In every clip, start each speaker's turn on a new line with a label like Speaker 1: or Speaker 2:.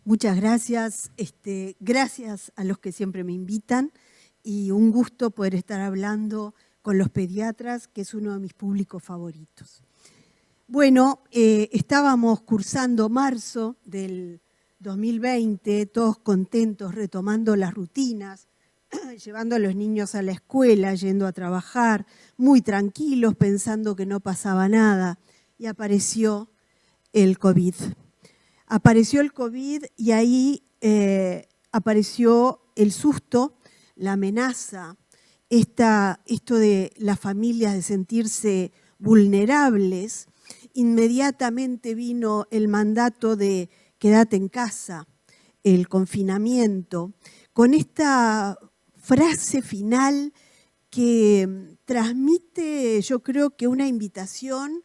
Speaker 1: Muchas gracias. Gracias a los que siempre me invitan y un gusto poder estar hablando con los pediatras, que es uno de mis públicos favoritos. Bueno, estábamos cursando marzo del 2020, todos contentos, retomando las rutinas, llevando a los niños a la escuela, yendo a trabajar, muy tranquilos, pensando que no pasaba nada, y apareció el COVID. Apareció el COVID y ahí apareció el susto, la amenaza, esto de las familias de sentirse vulnerables. Inmediatamente vino el mandato de quédate en casa, el confinamiento, con esta frase final que transmite, yo creo que una invitación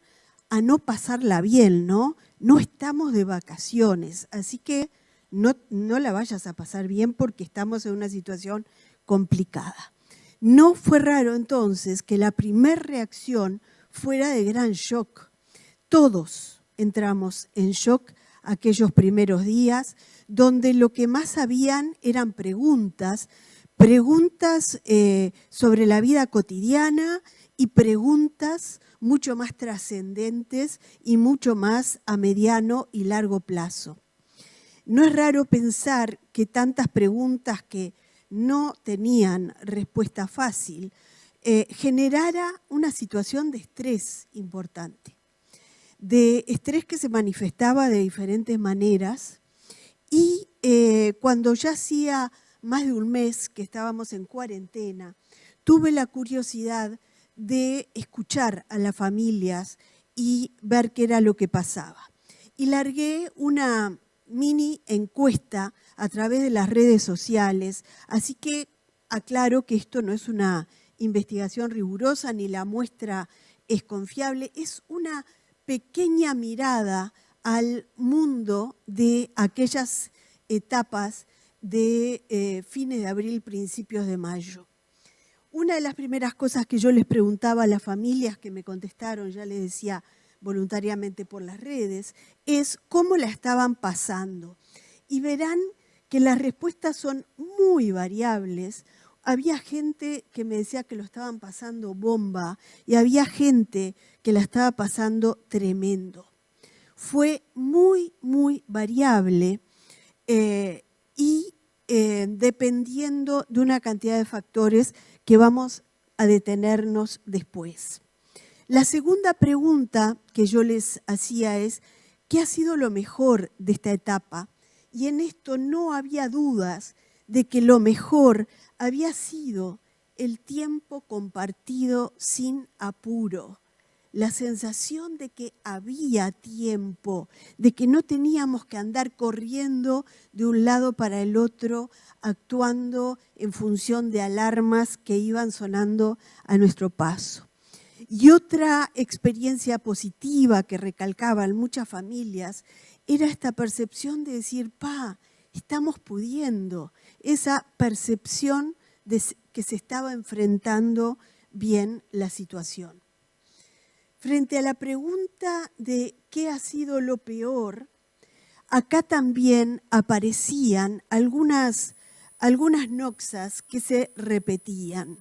Speaker 1: a no pasarla bien, ¿no? No estamos de vacaciones, así que no la vayas a pasar bien porque estamos en una situación complicada. No fue raro entonces que la primera reacción fuera de gran shock. Todos entramos en shock aquellos primeros días, donde lo que más habían eran preguntas sobre la vida cotidiana y preguntas mucho más trascendentes y mucho más a mediano y largo plazo. No es raro pensar que tantas preguntas que no tenían respuesta fácil generara una situación de estrés importante, de estrés que se manifestaba de diferentes maneras y cuando ya hacía más de un mes que estábamos en cuarentena, tuve la curiosidad de escuchar a las familias y ver qué era lo que pasaba. Y largué una mini encuesta a través de las redes sociales, así que aclaro que esto no es una investigación rigurosa ni la muestra es confiable, es una pequeña mirada al mundo de aquellas etapas de fines de abril, principios de mayo. Una de las primeras cosas que yo les preguntaba a las familias que me contestaron, ya les decía voluntariamente por las redes, es cómo la estaban pasando. Y verán que las respuestas son muy variables. Había gente que me decía que lo estaban pasando bomba y había gente que la estaba pasando tremendo. Fue muy, muy variable y dependiendo de una cantidad de factores que vamos a detenernos después. La segunda pregunta que yo les hacía es, ¿qué ha sido lo mejor de esta etapa? Y en esto no había dudas de que lo mejor había sido el tiempo compartido sin apuro, la sensación de que había tiempo, de que no teníamos que andar corriendo de un lado para el otro, actuando en función de alarmas que iban sonando a nuestro paso. Y otra experiencia positiva que recalcaban muchas familias era esta percepción de decir, estamos pudiendo, esa percepción de que se estaba enfrentando bien la situación. Frente a la pregunta de qué ha sido lo peor, acá también aparecían algunas noxas que se repetían.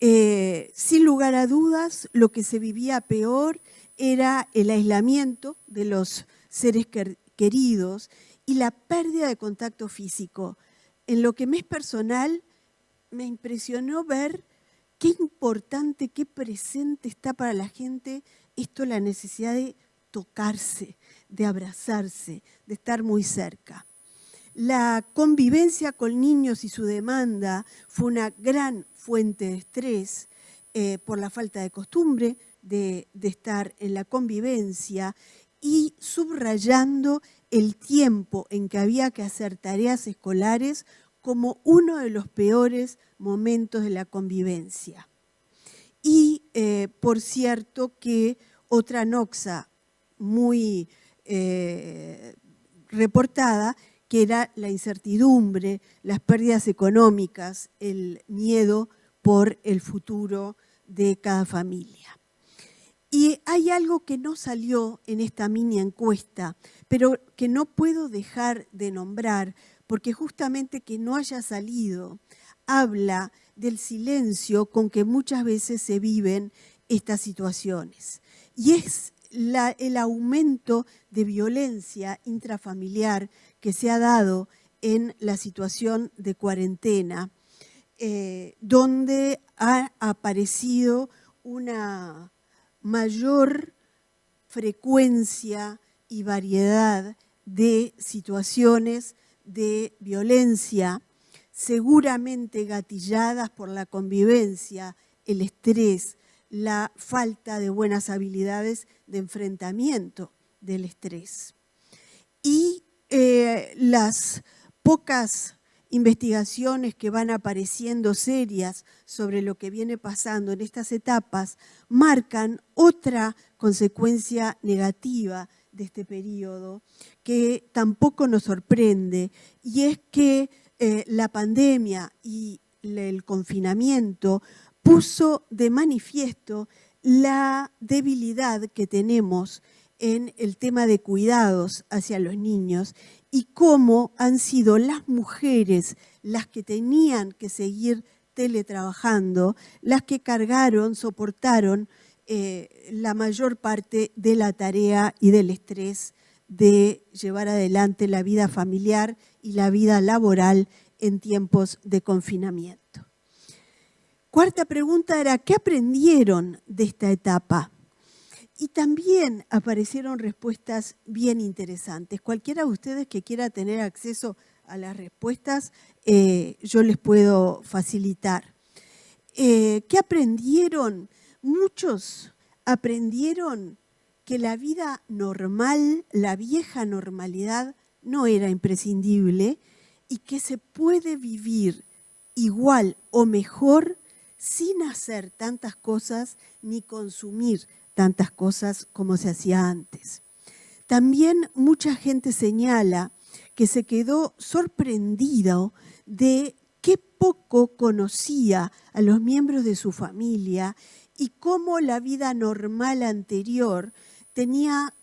Speaker 1: Sin lugar a dudas, lo que se vivía peor era el aislamiento de los seres queridos y la pérdida de contacto físico. En lo que me es personal, me impresionó ver qué importante, qué presente está para la gente esto, la necesidad de tocarse, de abrazarse, de estar muy cerca. La convivencia con niños y su demanda fue una gran fuente de estrés por la falta de costumbre de estar en la convivencia y subrayando el tiempo en que había que hacer tareas escolares como uno de los peores momentos de la convivencia. Y por cierto que otra noxa muy reportada, que era la incertidumbre, las pérdidas económicas, el miedo por el futuro de cada familia. Y hay algo que no salió en esta mini encuesta, pero que no puedo dejar de nombrar, porque justamente que no haya salido habla del silencio con que muchas veces se viven estas situaciones. Y es el aumento de violencia intrafamiliar que se ha dado en la situación de cuarentena, donde ha aparecido una mayor frecuencia y variedad de situaciones de violencia, seguramente gatilladas por la convivencia, el estrés, la falta de buenas habilidades de enfrentamiento del estrés. Y las pocas investigaciones que van apareciendo serias sobre lo que viene pasando en estas etapas marcan otra consecuencia negativa de este periodo que tampoco nos sorprende, y es que la pandemia y el confinamiento puso de manifiesto la debilidad que tenemos en el tema de cuidados hacia los niños y cómo han sido las mujeres las que tenían que seguir teletrabajando, las que cargaron, soportaron la mayor parte de la tarea y del estrés de llevar adelante la vida familiar y la vida laboral en tiempos de confinamiento. Cuarta pregunta era, ¿qué aprendieron de esta etapa? Y también aparecieron respuestas bien interesantes. Cualquiera de ustedes que quiera tener acceso a las respuestas, yo les puedo facilitar. ¿Qué aprendieron? Muchos aprendieron que la vida normal, la vieja normalidad, no era imprescindible y que se puede vivir igual o mejor sin hacer tantas cosas ni consumir tantas cosas como se hacía antes. También mucha gente señala que se quedó sorprendido de qué poco conocía a los miembros de su familia y cómo la vida normal anterior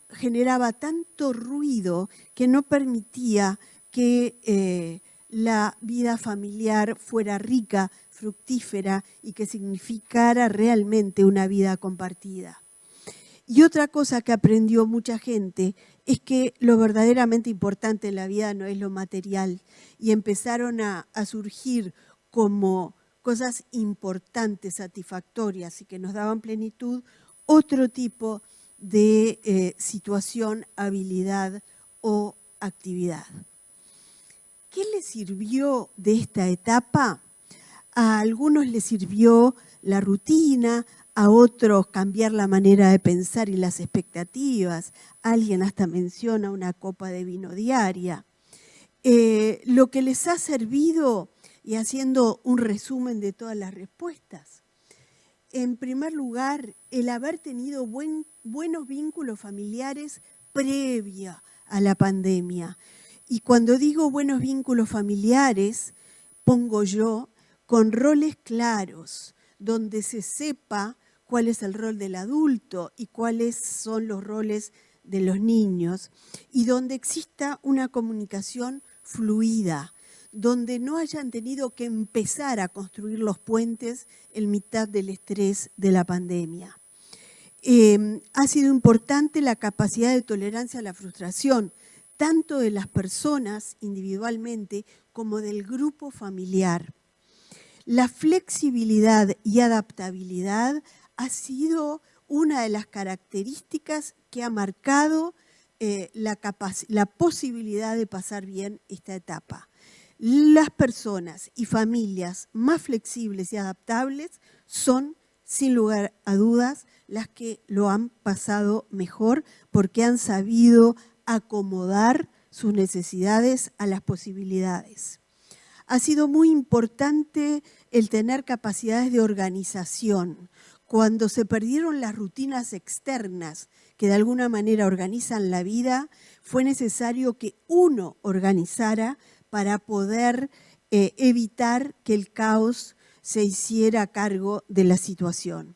Speaker 1: generaba tanto ruido que no permitía que la vida familiar fuera rica, fructífera y que significara realmente una vida compartida. Y otra cosa que aprendió mucha gente es que lo verdaderamente importante en la vida no es lo material, y empezaron a surgir como cosas importantes, satisfactorias y que nos daban plenitud, otro tipo de situación, habilidad o actividad. ¿Qué les sirvió de esta etapa? A algunos les sirvió la rutina, a otros cambiar la manera de pensar y las expectativas. Alguien hasta menciona una copa de vino diaria. Lo que les ha servido, y haciendo un resumen de todas las respuestas, en primer lugar, el haber tenido buenos vínculos familiares previa a la pandemia. Y cuando digo buenos vínculos familiares, pongo yo con roles claros, donde se sepa cuál es el rol del adulto y cuáles son los roles de los niños, y donde exista una comunicación fluida, donde no hayan tenido que empezar a construir los puentes en mitad del estrés de la pandemia. Ha sido importante la capacidad de tolerancia a la frustración, tanto de las personas individualmente como del grupo familiar. La flexibilidad y adaptabilidad ha sido una de las características que ha marcado la posibilidad de pasar bien esta etapa. Las personas y familias más flexibles y adaptables son, sin lugar a dudas, las que lo han pasado mejor porque han sabido acomodar sus necesidades a las posibilidades. Ha sido muy importante el tener capacidades de organización. Cuando se perdieron las rutinas externas que de alguna manera organizan la vida, fue necesario que uno organizara para poder evitar que el caos se hiciera cargo de la situación.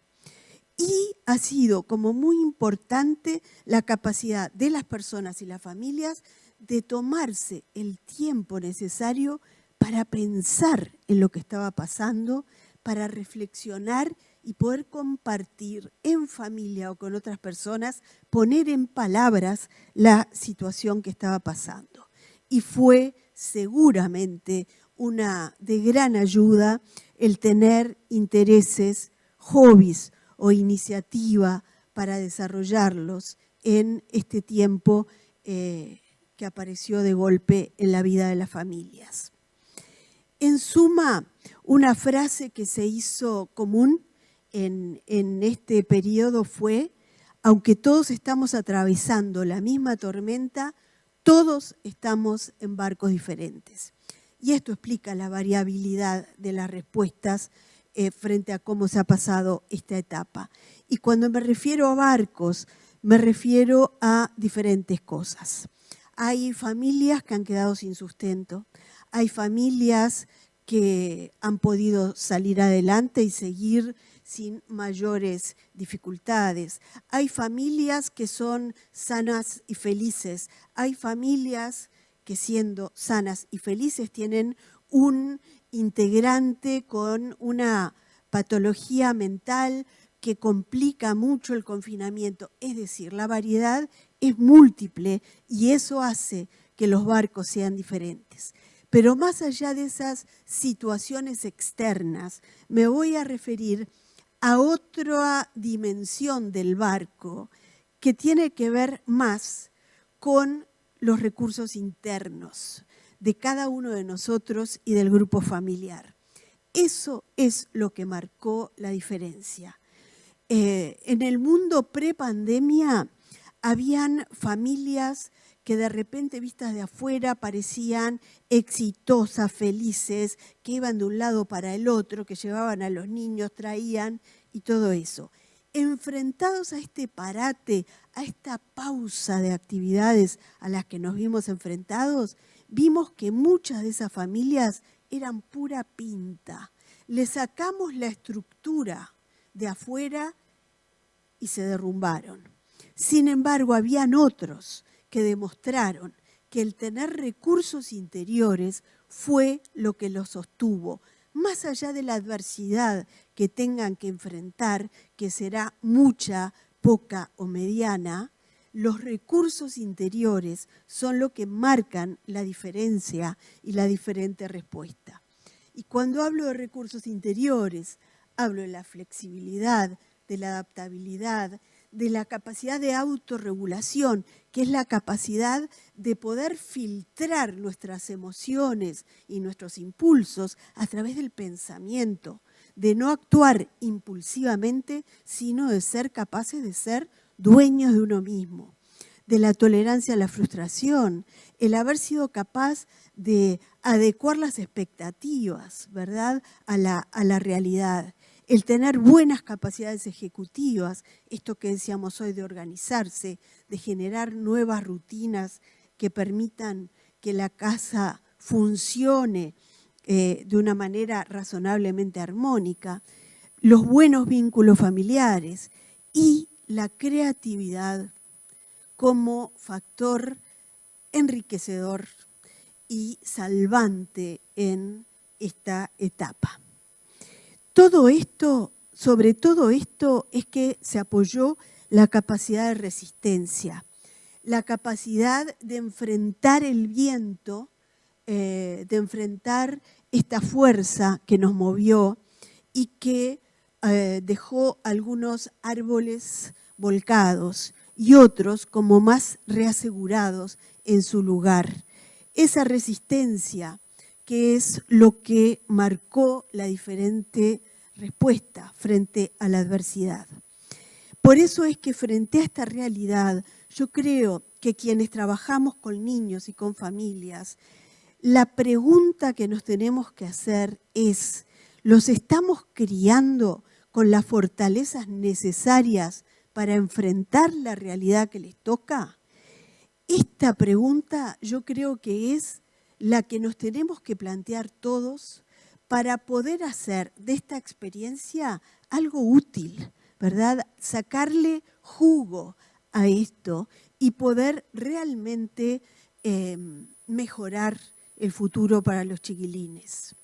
Speaker 1: Y ha sido como muy importante la capacidad de las personas y las familias de tomarse el tiempo necesario para pensar en lo que estaba pasando, para reflexionar y poder compartir en familia o con otras personas, poner en palabras la situación que estaba pasando. Y fue seguramente una de gran ayuda el tener intereses, hobbies o iniciativa para desarrollarlos en este tiempo que apareció de golpe en la vida de las familias. En suma, una frase que se hizo común en este periodo fue: aunque todos estamos atravesando la misma tormenta, todos estamos en barcos diferentes. Y esto explica la variabilidad de las respuestas frente a cómo se ha pasado esta etapa. Y cuando me refiero a barcos, me refiero a diferentes cosas. Hay familias que han quedado sin sustento, hay familias que han podido salir adelante y seguir sin mayores dificultades. Hay familias que son sanas y felices. Hay familias que, siendo sanas y felices, tienen un integrante con una patología mental que complica mucho el confinamiento. Es decir, la variedad es múltiple y eso hace que los barcos sean diferentes. Pero más allá de esas situaciones externas, me voy a referir a otra dimensión del barco que tiene que ver más con los recursos internos de cada uno de nosotros y del grupo familiar. Eso es lo que marcó la diferencia. En el mundo prepandemia habían familias que de repente, vistas de afuera, parecían exitosas, felices, que iban de un lado para el otro, que llevaban a los niños, traían y todo eso. Enfrentados a este parate, a esta pausa de actividades a las que nos vimos enfrentados, vimos que muchas de esas familias eran pura pinta. Le sacamos la estructura de afuera y se derrumbaron. Sin embargo, habían otros que demostraron que el tener recursos interiores fue lo que los sostuvo, más allá de la adversidad que tengan que enfrentar, que será mucha, poca o mediana. Los recursos interiores son lo que marcan la diferencia y la diferente respuesta. Y cuando hablo de recursos interiores, hablo de la flexibilidad, de la adaptabilidad, de la capacidad de autorregulación, que es la capacidad de poder filtrar nuestras emociones y nuestros impulsos a través del pensamiento, de no actuar impulsivamente, sino de ser capaces de ser dueños de uno mismo, de la tolerancia a la frustración, el haber sido capaz de adecuar las expectativas, ¿verdad?, a la realidad. El tener buenas capacidades ejecutivas, esto que decíamos hoy de organizarse, de generar nuevas rutinas que permitan que la casa funcione de una manera razonablemente armónica, los buenos vínculos familiares y la creatividad como factor enriquecedor y salvante en esta etapa. Todo esto, sobre todo esto, es que se apoyó la capacidad de resistencia, la capacidad de enfrentar el viento, de enfrentar esta fuerza que nos movió y que dejó algunos árboles volcados y otros como más reasegurados en su lugar. Esa resistencia que es lo que marcó la diferente respuesta frente a la adversidad. Por eso es que frente a esta realidad, yo creo que quienes trabajamos con niños y con familias, la pregunta que nos tenemos que hacer es: ¿los estamos criando con las fortalezas necesarias para enfrentar la realidad que les toca? Esta pregunta yo creo que es la que nos tenemos que plantear todos para poder hacer de esta experiencia algo útil, ¿verdad? Sacarle jugo a esto y poder realmente mejorar el futuro para los chiquilines.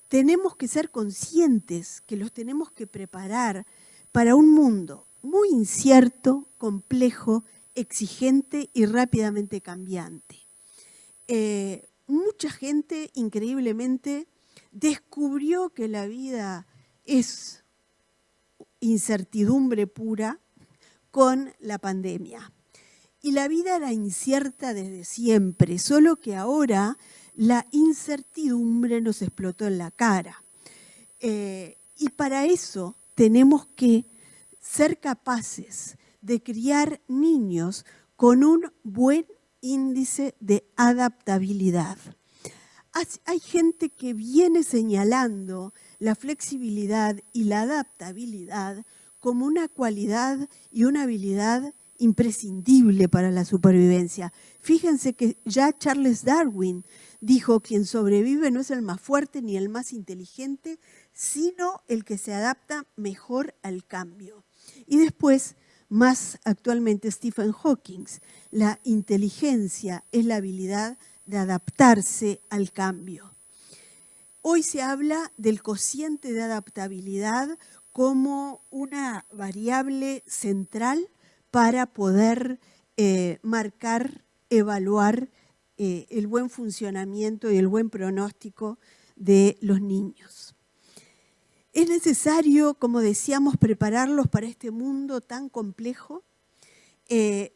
Speaker 1: Tenemos que ser conscientes que los tenemos que preparar para un mundo muy incierto, complejo, exigente y rápidamente cambiante. Mucha gente, increíblemente, descubrió que la vida es incertidumbre pura con la pandemia. Y la vida era incierta desde siempre, solo que ahora la incertidumbre nos explotó en la cara. Y para eso tenemos que ser capaces de criar niños con un buen índice de adaptabilidad. Hay gente que viene señalando la flexibilidad y la adaptabilidad como una cualidad y una habilidad imprescindible para la supervivencia. Fíjense que ya Charles Darwin dijo: quien sobrevive no es el más fuerte ni el más inteligente, sino el que se adapta mejor al cambio. Y después, más actualmente, Stephen Hawking: la inteligencia es la habilidad de adaptarse al cambio. Hoy se habla del cociente de adaptabilidad como una variable central para poder marcar, evaluar el buen funcionamiento y el buen pronóstico de los niños. Es necesario, como decíamos, prepararlos para este mundo tan complejo,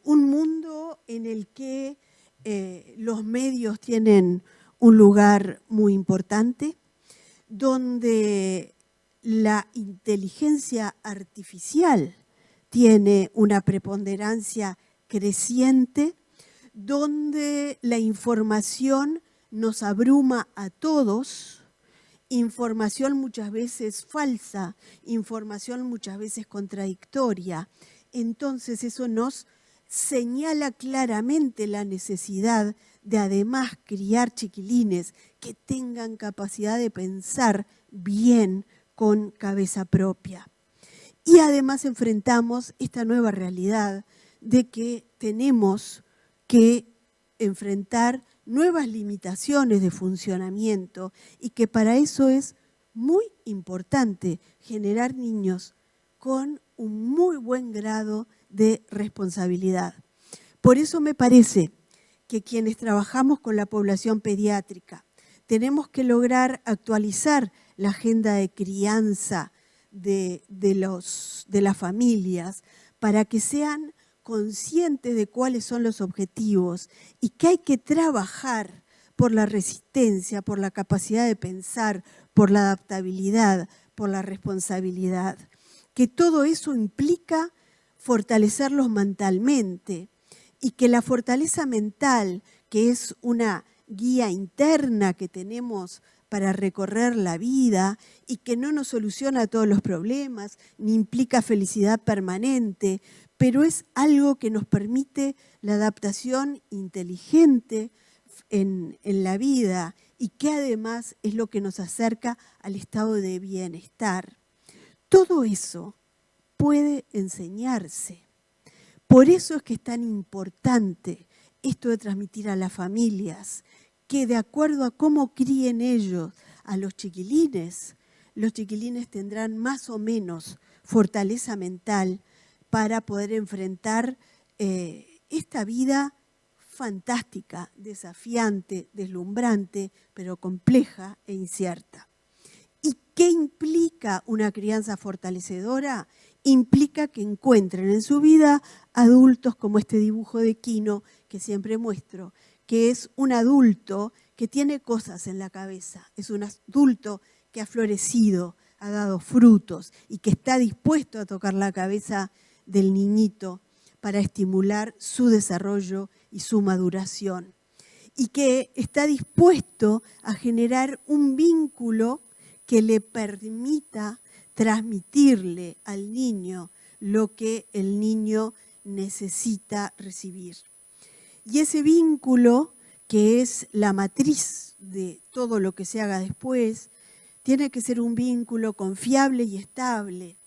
Speaker 1: un mundo en el que los medios tienen un lugar muy importante, donde la inteligencia artificial tiene una preponderancia creciente, donde la información nos abruma a todos, información muchas veces falsa, información muchas veces contradictoria. Entonces eso nos señala claramente la necesidad de además criar chiquilines que tengan capacidad de pensar bien con cabeza propia. Y además enfrentamos esta nueva realidad de que tenemos que enfrentar nuevas limitaciones de funcionamiento y que para eso es muy importante generar niños con un muy buen grado de responsabilidad. Por eso me parece que quienes trabajamos con la población pediátrica tenemos que lograr actualizar la agenda de crianza de las familias para que sean conscientes de cuáles son los objetivos y que hay que trabajar por la resistencia, por la capacidad de pensar, por la adaptabilidad, por la responsabilidad. Que todo eso implica fortalecerlos mentalmente y que la fortaleza mental, que es una guía interna que tenemos para recorrer la vida y que no nos soluciona todos los problemas, ni implica felicidad permanente, pero es algo que nos permite la adaptación inteligente en la vida y que además es lo que nos acerca al estado de bienestar. Todo eso puede enseñarse. Por eso es que es tan importante esto de transmitir a las familias que de acuerdo a cómo críen ellos a los chiquilines tendrán más o menos fortaleza mental para poder enfrentar esta vida fantástica, desafiante, deslumbrante, pero compleja e incierta. ¿Y qué implica una crianza fortalecedora? Implica que encuentren en su vida adultos como este dibujo de Quino que siempre muestro, que es un adulto que tiene cosas en la cabeza, es un adulto que ha florecido, ha dado frutos y que está dispuesto a tocar la cabeza del niñito para estimular su desarrollo y su maduración. Y que está dispuesto a generar un vínculo que le permita transmitirle al niño lo que el niño necesita recibir. Y ese vínculo, que es la matriz de todo lo que se haga después, tiene que ser un vínculo confiable y estable,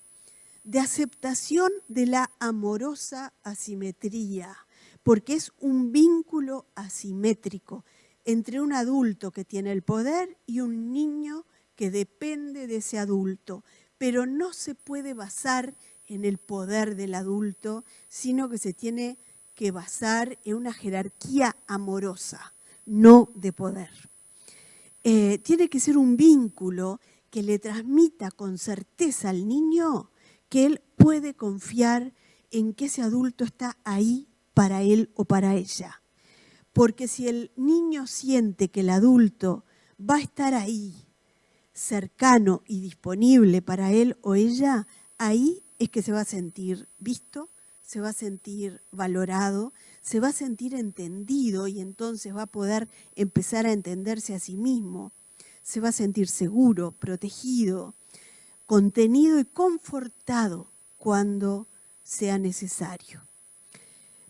Speaker 1: de aceptación de la amorosa asimetría, porque es un vínculo asimétrico entre un adulto que tiene el poder y un niño que depende de ese adulto, pero no se puede basar en el poder del adulto, sino que se tiene que basar en una jerarquía amorosa, no de poder. Tiene que ser un vínculo que le transmita con certeza al niño que él puede confiar en que ese adulto está ahí para él o para ella. Porque si el niño siente que el adulto va a estar ahí, cercano y disponible para él o ella, ahí es que se va a sentir visto, se va a sentir valorado, se va a sentir entendido y entonces va a poder empezar a entenderse a sí mismo. Se va a sentir seguro, protegido, contenido y confortado cuando sea necesario.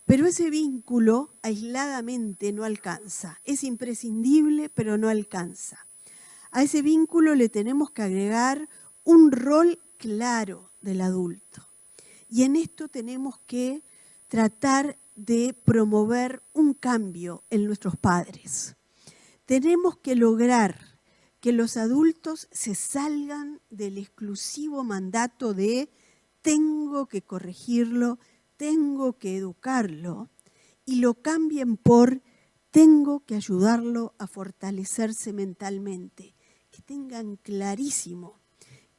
Speaker 1: Pero ese vínculo aisladamente no alcanza. Es imprescindible, pero no alcanza. A ese vínculo le tenemos que agregar un rol claro del adulto. Y en esto tenemos que tratar de promover un cambio en nuestros padres. Tenemos que lograr que los adultos se salgan del exclusivo mandato de tengo que corregirlo, tengo que educarlo, y lo cambien por tengo que ayudarlo a fortalecerse mentalmente. Que tengan clarísimo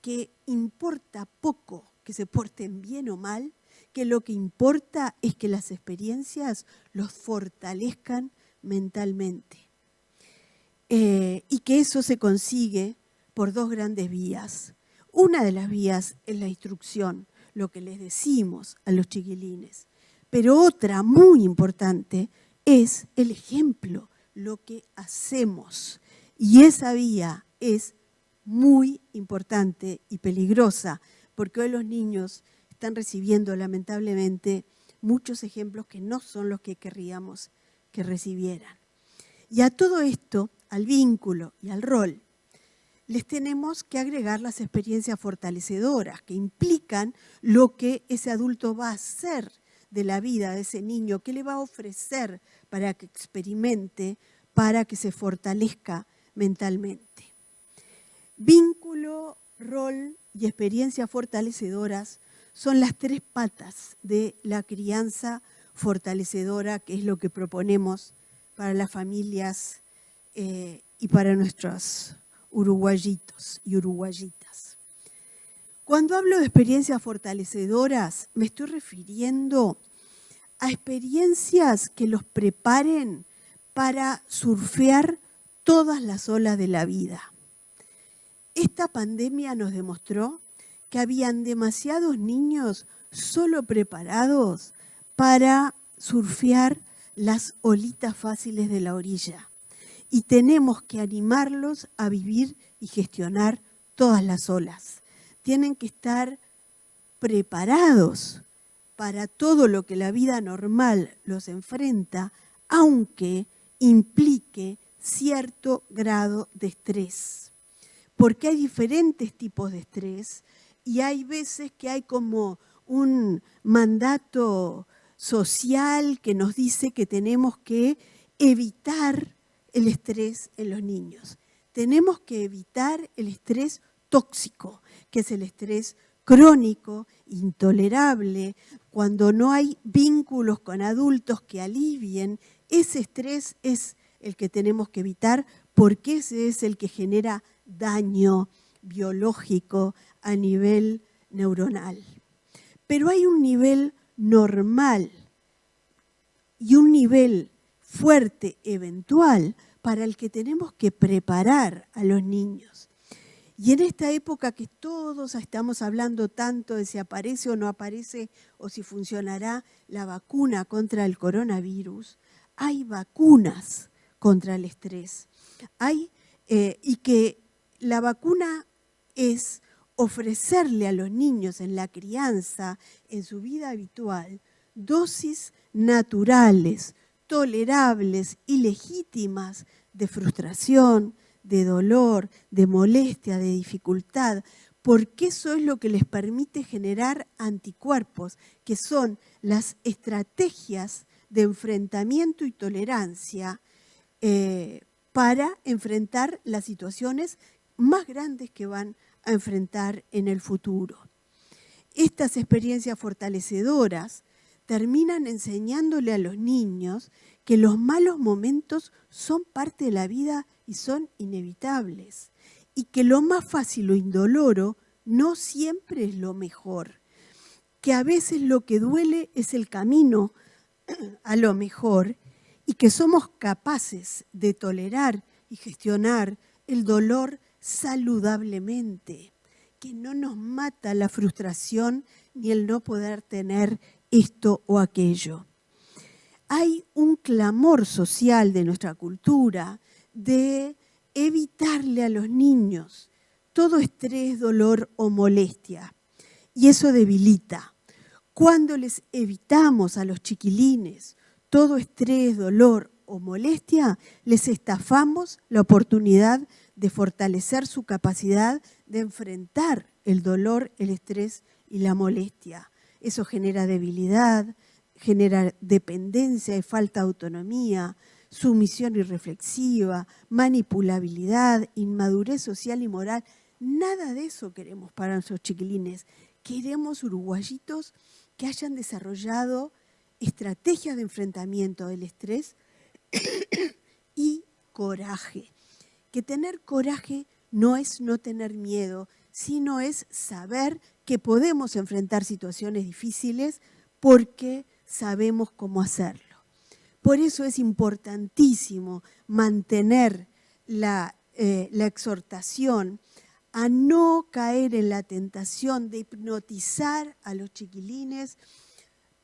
Speaker 1: que importa poco que se porten bien o mal, que lo que importa es que las experiencias los fortalezcan mentalmente. Y que eso se consigue por dos grandes vías. Una de las vías es la instrucción, lo que les decimos a los chiquilines. Pero otra muy importante es el ejemplo, lo que hacemos. Y esa vía es muy importante y peligrosa, porque hoy los niños están recibiendo lamentablemente muchos ejemplos que no son los que querríamos que recibieran. Y a todo esto, al vínculo y al rol, les tenemos que agregar las experiencias fortalecedoras que implican lo que ese adulto va a hacer de la vida de ese niño, qué le va a ofrecer para que experimente, para que se fortalezca mentalmente. Vínculo, rol y experiencias fortalecedoras son las tres patas de la crianza fortalecedora, que es lo que proponemos para las familias y para nuestros uruguayitos y uruguayitas. Cuando hablo de experiencias fortalecedoras, me estoy refiriendo a experiencias que los preparen para surfear todas las olas de la vida. Esta pandemia nos demostró que habían demasiados niños solo preparados para surfear las olitas fáciles de la orilla. Y tenemos que animarlos a vivir y gestionar todas las olas. Tienen que estar preparados para todo lo que la vida normal los enfrenta, aunque implique cierto grado de estrés. Porque hay diferentes tipos de estrés y hay veces que hay como un mandato social que nos dice que tenemos que evitar el estrés en los niños. Tenemos que evitar el estrés tóxico, que es el estrés crónico, intolerable, cuando no hay vínculos con adultos que alivien. Ese estrés es el que tenemos que evitar porque ese es el que genera daño biológico a nivel neuronal. Pero hay un nivel normal y un nivel fuerte, eventual, para el que tenemos que preparar a los niños. Y en esta época que todos estamos hablando tanto de si aparece o no aparece o si funcionará la vacuna contra el coronavirus, hay vacunas contra el estrés. Y que la vacuna es ofrecerle a los niños en la crianza, en su vida habitual, dosis naturales, tolerables y legítimas de frustración, de dolor, de molestia, de dificultad, porque eso es lo que les permite generar anticuerpos, que son las estrategias de enfrentamiento y tolerancia para enfrentar las situaciones más grandes que van a enfrentar en el futuro. Estas experiencias fortalecedoras terminan enseñándole a los niños que los malos momentos son parte de la vida y son inevitables, y que lo más fácil o indoloro no siempre es lo mejor, que a veces lo que duele es el camino a lo mejor y que somos capaces de tolerar y gestionar el dolor saludablemente, que no nos mata la frustración ni el no poder tener esto o aquello. Hay un clamor social de nuestra cultura de evitarle a los niños todo estrés, dolor o molestia, y eso debilita. Cuando les evitamos a los chiquilines todo estrés, dolor o molestia, les estafamos la oportunidad de fortalecer su capacidad de enfrentar el dolor, el estrés y la molestia. Eso genera debilidad, genera dependencia y falta de autonomía, sumisión irreflexiva, manipulabilidad, inmadurez social y moral. Nada de eso queremos para nuestros chiquilines. Queremos uruguayitos que hayan desarrollado estrategias de enfrentamiento del estrés y coraje. Que tener coraje no es no tener miedo, sino es saber que podemos enfrentar situaciones difíciles porque sabemos cómo hacerlo. Por eso es importantísimo mantener la exhortación a no caer en la tentación de hipnotizar a los chiquilines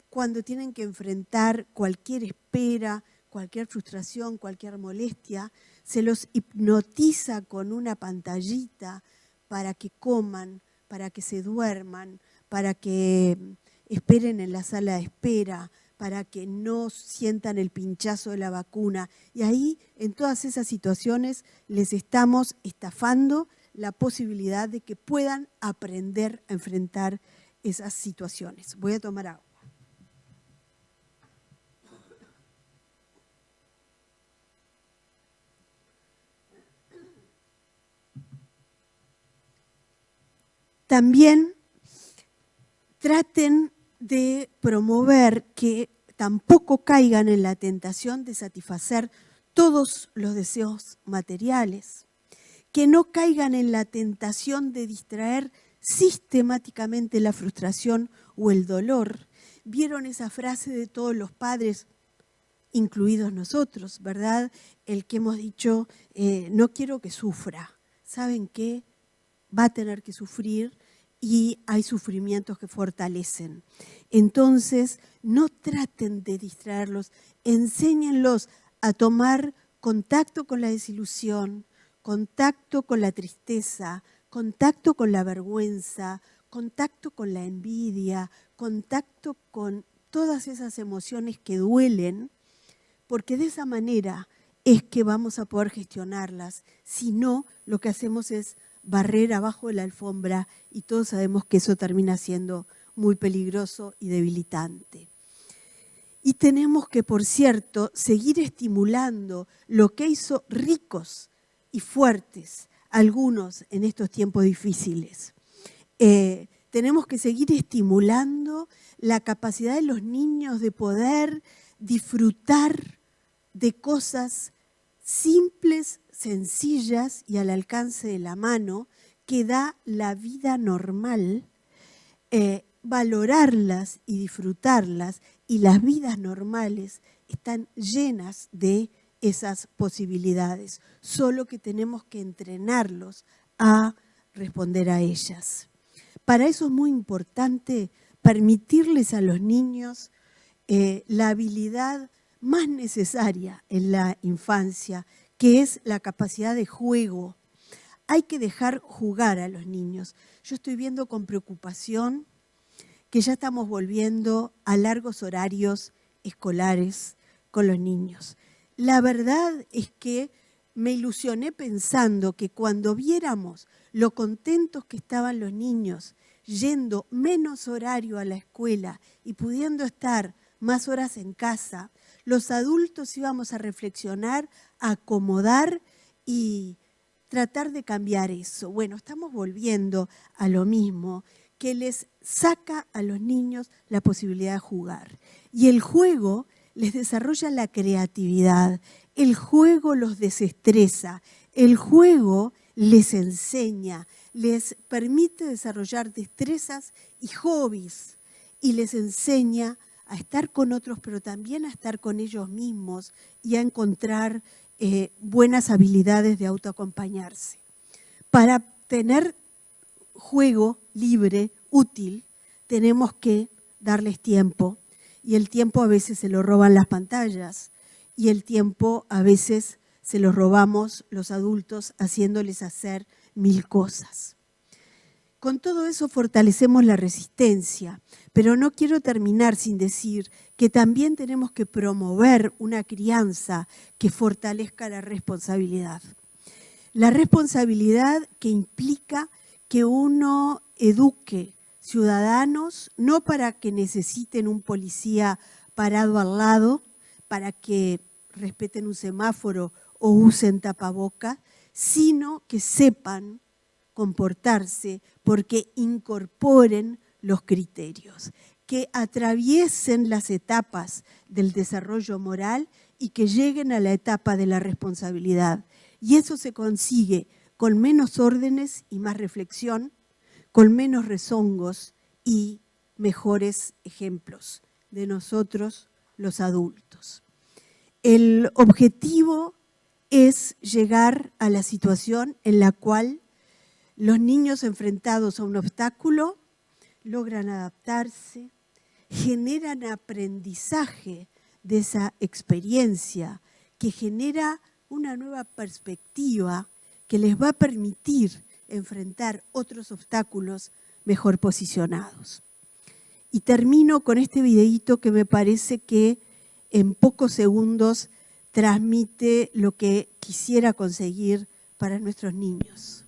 Speaker 1: cuando tienen que enfrentar cualquier espera, cualquier frustración, cualquier molestia. Se los hipnotiza con una pantallita para que coman, para que se duerman, para que esperen en la sala de espera, para que no sientan el pinchazo de la vacuna. Y ahí, en todas esas situaciones, les estamos estafando la posibilidad de que puedan aprender a enfrentar esas situaciones. Voy a tomar agua. También traten de promover que tampoco caigan en la tentación de satisfacer todos los deseos materiales, que no caigan en la tentación de distraer sistemáticamente la frustración o el dolor. ¿Vieron esa frase de todos los padres, incluidos nosotros, verdad? El que hemos dicho, no quiero que sufra. ¿Saben qué? Va a tener que sufrir y hay sufrimientos que fortalecen. Entonces, no traten de distraerlos, enséñenlos a tomar contacto con la desilusión, contacto con la tristeza, contacto con la vergüenza, contacto con la envidia, contacto con todas esas emociones que duelen, porque de esa manera es que vamos a poder gestionarlas. Si no, lo que hacemos es barrer abajo de la alfombra y todos sabemos que eso termina siendo muy peligroso y debilitante. Y tenemos que, por cierto, seguir estimulando lo que hizo ricos y fuertes algunos en estos tiempos difíciles. Tenemos que seguir estimulando la capacidad de los niños de poder disfrutar de cosas simples, sencillas y al alcance de la mano que da la vida normal, valorarlas y disfrutarlas, y las vidas normales están llenas de esas posibilidades, solo que tenemos que entrenarlos a responder a ellas. Para eso es muy importante permitirles a los niños la habilidad más necesaria en la infancia, que es la capacidad de juego. Hay que dejar jugar a los niños. Yo estoy viendo con preocupación que ya estamos volviendo a largos horarios escolares con los niños. La verdad es que me ilusioné pensando que cuando viéramos lo contentos que estaban los niños yendo menos horario a la escuela y pudiendo estar más horas en casa, los adultos íbamos a reflexionar, a acomodar y tratar de cambiar eso. Bueno, estamos volviendo a lo mismo, que les saca a los niños la posibilidad de jugar. Y el juego les desarrolla la creatividad, el juego los desestresa, el juego les enseña, les permite desarrollar destrezas y hobbies y les enseña a estar con otros, pero también a estar con ellos mismos y a encontrar buenas habilidades de autoacompañarse. Para tener juego libre, útil, tenemos que darles tiempo. Y el tiempo a veces se lo roban las pantallas y el tiempo a veces se lo robamos los adultos haciéndoles hacer 1000 cosas. Con todo eso fortalecemos la resistencia, pero no quiero terminar sin decir que también tenemos que promover una crianza que fortalezca la responsabilidad. La responsabilidad que implica que uno eduque ciudadanos, no para que necesiten un policía parado al lado, para que respeten un semáforo o usen tapabocas, sino que sepan comportarse porque incorporen los criterios, que atraviesen las etapas del desarrollo moral y que lleguen a la etapa de la responsabilidad. Y eso se consigue con menos órdenes y más reflexión, con menos rezongos y mejores ejemplos de nosotros, los adultos. El objetivo es llegar a la situación en la cual los niños enfrentados a un obstáculo logran adaptarse, generan aprendizaje de esa experiencia que genera una nueva perspectiva que les va a permitir enfrentar otros obstáculos mejor posicionados. Y termino con este videíto que me parece que en pocos segundos transmite lo que quisiera conseguir para nuestros niños.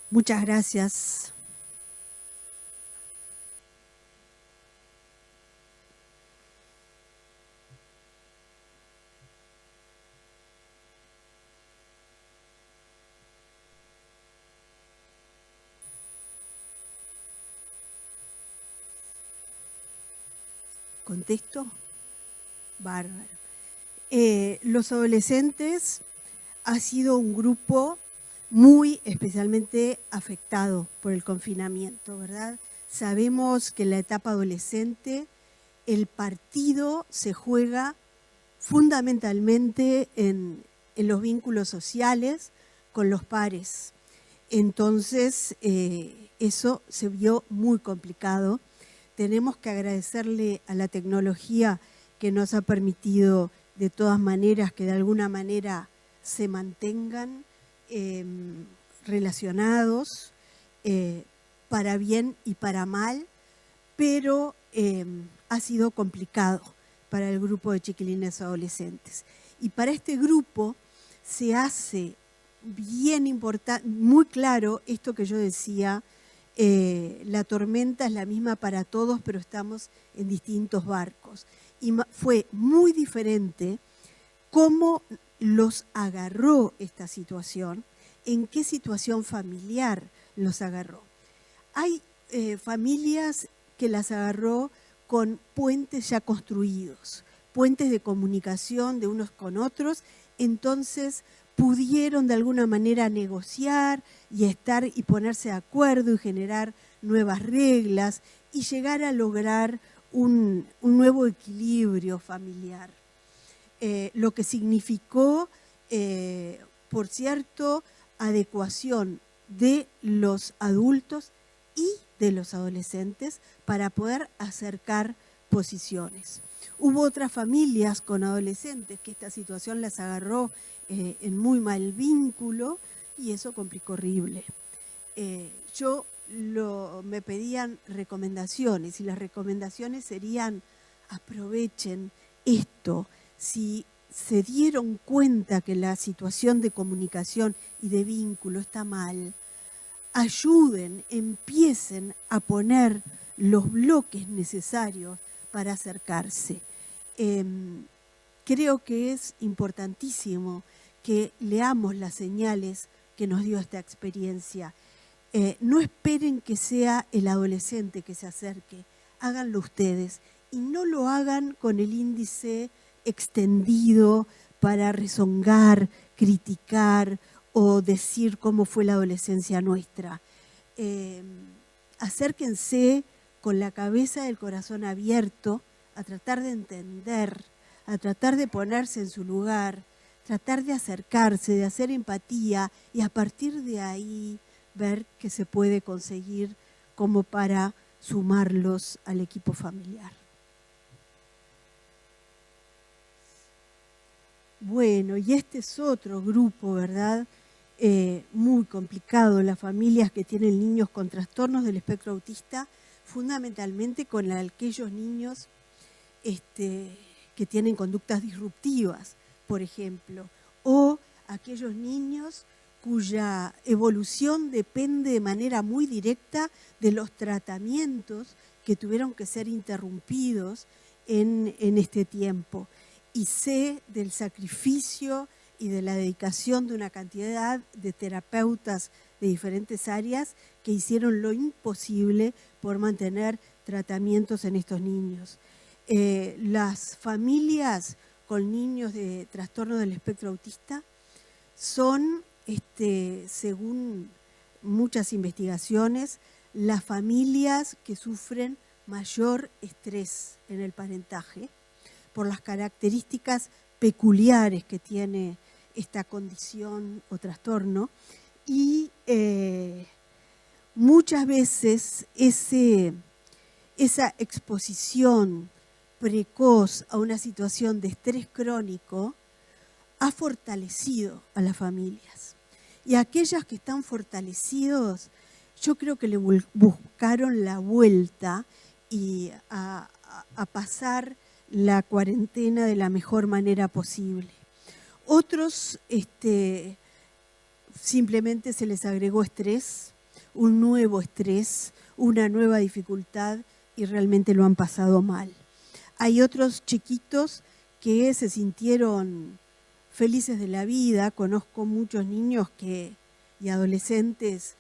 Speaker 1: Muchas gracias. ¿Contesto? Bárbaro. Los adolescentes ha sido un grupo muy especialmente afectado por el confinamiento, ¿verdad? Sabemos que en la etapa adolescente el partido se juega fundamentalmente en los vínculos sociales con los pares. Entonces, eso se vio muy complicado. Tenemos que agradecerle a la tecnología que nos ha permitido de todas maneras que de alguna manera se mantengan relacionados para bien y para mal, pero ha sido complicado para el grupo de chiquilines adolescentes. Y para este grupo se hace bien importante, muy claro esto que yo decía, la tormenta es la misma para todos, pero estamos en distintos barcos. Y fue muy diferente cómo los agarró esta situación, en qué situación familiar los agarró. Hay familias que las agarró con puentes ya construidos, puentes de comunicación de unos con otros, entonces pudieron de alguna manera negociar y estar y ponerse de acuerdo y generar nuevas reglas y llegar a lograr un nuevo equilibrio familiar. Lo que significó, por cierto, adecuación de los adultos y de los adolescentes para poder acercar posiciones. Hubo otras familias con adolescentes que esta situación las agarró en muy mal vínculo y eso complicó horrible. Me pedían recomendaciones y las recomendaciones serían: aprovechen esto. Si se dieron cuenta que la situación de comunicación y de vínculo está mal, ayuden, empiecen a poner los bloques necesarios para acercarse. Creo que es importantísimo que leamos las señales que nos dio esta experiencia. No esperen que sea el adolescente que se acerque, háganlo ustedes y no lo hagan con el índice extendido para rezongar, criticar o decir cómo fue la adolescencia nuestra. Acérquense con la cabeza y el corazón abierto a tratar de entender, a tratar de ponerse en su lugar, tratar de acercarse, de hacer empatía y a partir de ahí ver qué se puede conseguir como para sumarlos al equipo familiar. Bueno, y este es otro grupo, ¿verdad? Muy complicado, las familias que tienen niños con trastornos del espectro autista, fundamentalmente con aquellos niños que tienen conductas disruptivas, por ejemplo, o aquellos niños cuya evolución depende de manera muy directa de los tratamientos que tuvieron que ser interrumpidos en este tiempo. Y sé del sacrificio y de la dedicación de una cantidad de terapeutas de diferentes áreas que hicieron lo imposible por mantener tratamientos en estos niños. Las familias con niños de trastorno del espectro autista son, según muchas investigaciones, las familias que sufren mayor estrés en el parentaje por las características peculiares que tiene esta condición o trastorno y muchas veces esa exposición precoz a una situación de estrés crónico ha fortalecido a las familias. Y aquellas que están fortalecidos, yo creo que le buscaron la vuelta y a pasar la cuarentena de la mejor manera posible. Otros simplemente se les agregó estrés, un nuevo estrés, una nueva dificultad y realmente lo han pasado mal. Hay otros chiquitos que se sintieron felices de la vida. Conozco muchos niños y adolescentes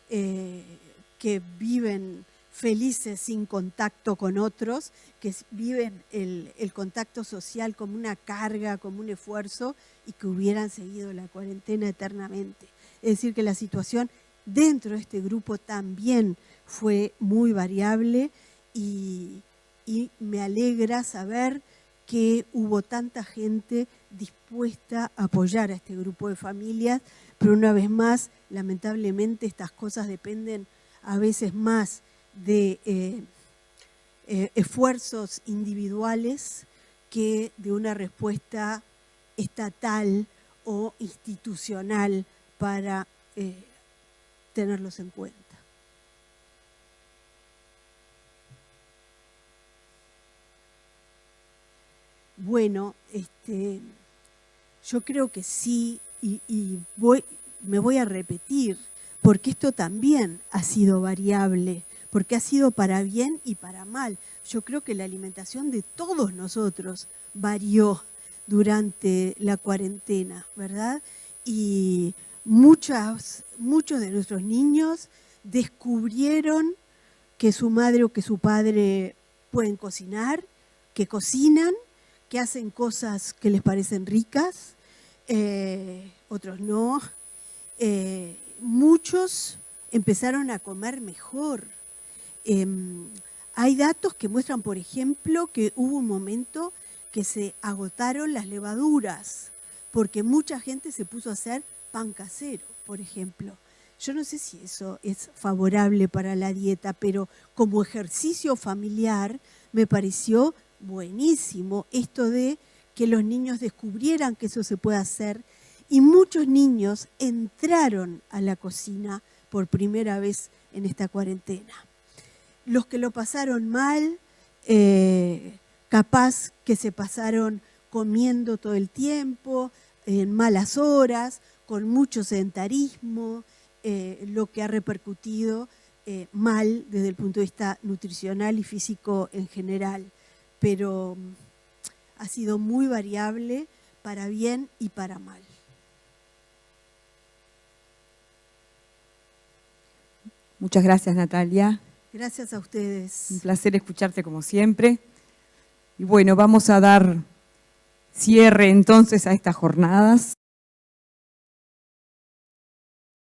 Speaker 1: que viven felices sin contacto con otros, que viven el contacto social como una carga, como un esfuerzo y que hubieran seguido la cuarentena eternamente. Es decir, que la situación dentro de este grupo también fue muy variable y me alegra saber que hubo tanta gente dispuesta a apoyar a este grupo de familias, pero una vez más, lamentablemente, estas cosas dependen a veces más de esfuerzos individuales que de una respuesta estatal o institucional para tenerlos en cuenta. Bueno, yo creo que sí, y me voy a repetir, porque esto también ha sido variable, porque ha sido para bien y para mal. Yo creo que la alimentación de todos nosotros varió durante la cuarentena, ¿verdad? Y muchos de nuestros niños descubrieron que su madre o que su padre pueden cocinar, que cocinan, que hacen cosas que les parecen ricas, otros no. Muchos empezaron a comer mejor. Hay datos que muestran, por ejemplo, que hubo un momento que se agotaron las levaduras, porque mucha gente se puso a hacer pan casero, por ejemplo. Yo no sé si eso es favorable para la dieta, pero como ejercicio familiar me pareció buenísimo esto de que los niños descubrieran que eso se puede hacer, y muchos niños entraron a la cocina por primera vez en esta cuarentena. Los que lo pasaron mal, capaz que se pasaron comiendo todo el tiempo, en malas horas, con mucho sedentarismo, lo que ha repercutido mal desde el punto de vista nutricional y físico en general. Pero ha sido muy variable para bien y para mal.
Speaker 2: Muchas gracias, Natalia.
Speaker 1: Gracias a ustedes.
Speaker 2: Un placer escucharte como siempre. Y bueno, vamos a dar cierre entonces a estas jornadas.